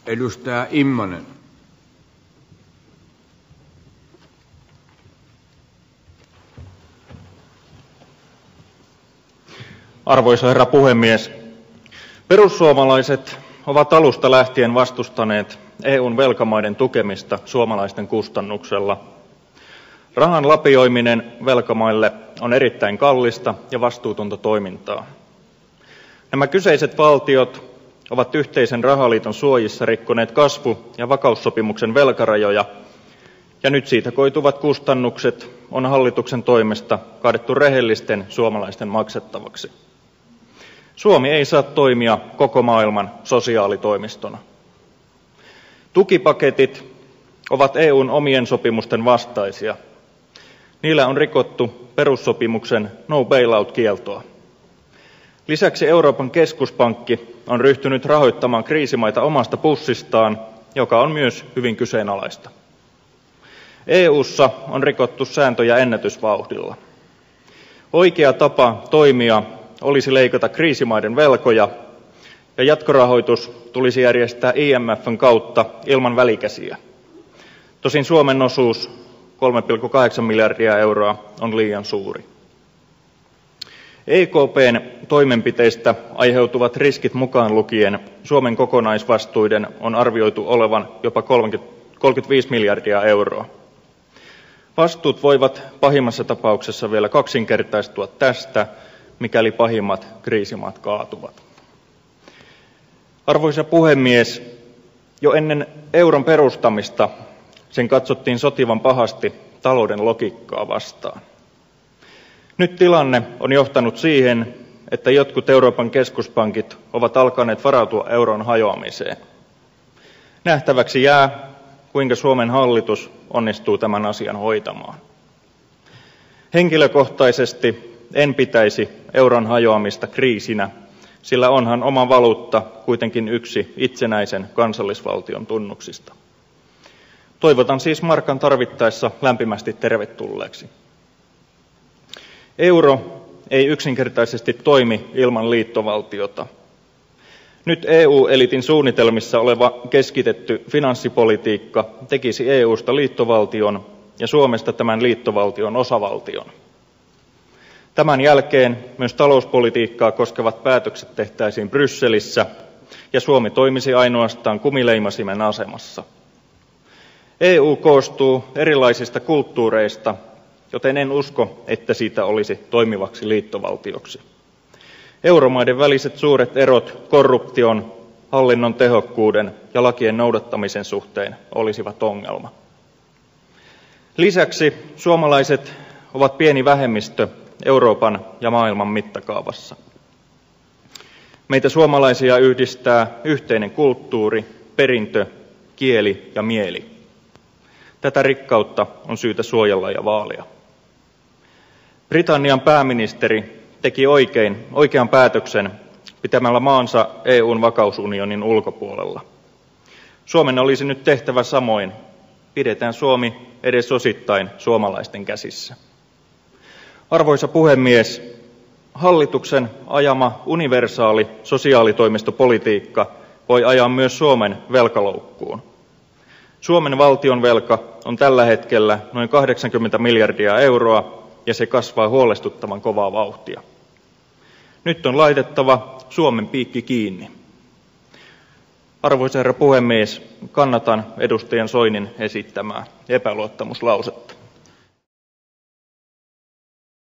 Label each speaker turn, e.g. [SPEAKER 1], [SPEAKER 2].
[SPEAKER 1] Edustaja Immonen.
[SPEAKER 2] Arvoisa herra puhemies, perussuomalaiset ovat alusta lähtien vastustaneet EUn velkamaiden tukemista suomalaisten kustannuksella. Rahan lapioiminen velkamaille on erittäin kallista ja vastuutonta toimintaa. Nämä kyseiset valtiot ovat yhteisen rahaliiton suojissa rikkoneet kasvu- ja vakaussopimuksen velkarajoja, ja nyt siitä koituvat kustannukset on hallituksen toimesta kaadettu rehellisten suomalaisten maksettavaksi. Suomi ei saa toimia koko maailman sosiaalitoimistona. Tukipaketit ovat EUn omien sopimusten vastaisia. Niillä on rikottu perussopimuksen no bailout-kieltoa. Lisäksi Euroopan keskuspankki on ryhtynyt rahoittamaan kriisimaita omasta pussistaan, joka on myös hyvin kyseenalaista. EU:ssa on rikottu sääntöjä ennätysvauhdilla. Oikea tapa toimia olisi leikata kriisimaiden velkoja, ja jatkorahoitus tulisi järjestää IMF:n kautta ilman välikäsiä. Tosin Suomen osuus 3,8 miljardia euroa on liian suuri. EKP:n toimenpiteistä aiheutuvat riskit mukaan lukien Suomen kokonaisvastuiden on arvioitu olevan jopa 35 miljardia euroa. Vastuut voivat pahimmassa tapauksessa vielä kaksinkertaistua tästä, mikäli pahimmat kriisimaat kaatuvat. Arvoisa puhemies, jo ennen euron perustamista sen katsottiin sotivan pahasti talouden logiikkaa vastaan. Nyt tilanne on johtanut siihen, että jotkut Euroopan keskuspankit ovat alkaneet varautua euron hajoamiseen. Nähtäväksi jää, kuinka Suomen hallitus onnistuu tämän asian hoitamaan. Henkilökohtaisesti en pitäisi euron hajoamista kriisinä, sillä onhan oma valuutta kuitenkin yksi itsenäisen kansallisvaltion tunnuksista. Toivotan siis markan tarvittaessa lämpimästi tervetulleeksi. Euro ei yksinkertaisesti toimi ilman liittovaltiota. Nyt EU-elitin suunnitelmissa oleva keskitetty finanssipolitiikka tekisi EUsta liittovaltion ja Suomesta tämän liittovaltion osavaltion. Tämän jälkeen myös talouspolitiikkaa koskevat päätökset tehtäisiin Brysselissä ja Suomi toimisi ainoastaan kumileimasimen asemassa. EU koostuu erilaisista kulttuureista, joten en usko, että siitä olisi toimivaksi liittovaltioksi. Euromaiden väliset suuret erot korruption, hallinnon tehokkuuden ja lakien noudattamisen suhteen olisivat ongelma. Lisäksi suomalaiset ovat pieni vähemmistö Euroopan ja maailman mittakaavassa. Meitä suomalaisia yhdistää yhteinen kulttuuri, perintö, kieli ja mieli. Tätä rikkautta on syytä suojella ja vaalia. Britannian pääministeri teki oikean päätöksen pitämällä maansa EUn vakausunionin ulkopuolella. Suomen olisi nyt tehtävä samoin. Pidetään Suomi edes osittain suomalaisten käsissä. Arvoisa puhemies, hallituksen ajama universaali sosiaalitoimistopolitiikka voi ajaa myös Suomen velkaloukkuun. Suomen valtionvelka on tällä hetkellä noin 80 miljardia euroa ja se kasvaa huolestuttavan kovaa vauhtia. Nyt on laitettava Suomen piikki kiinni. Arvoisa herra puhemies, kannatan edustajan Soinin esittämää epäluottamuslausetta.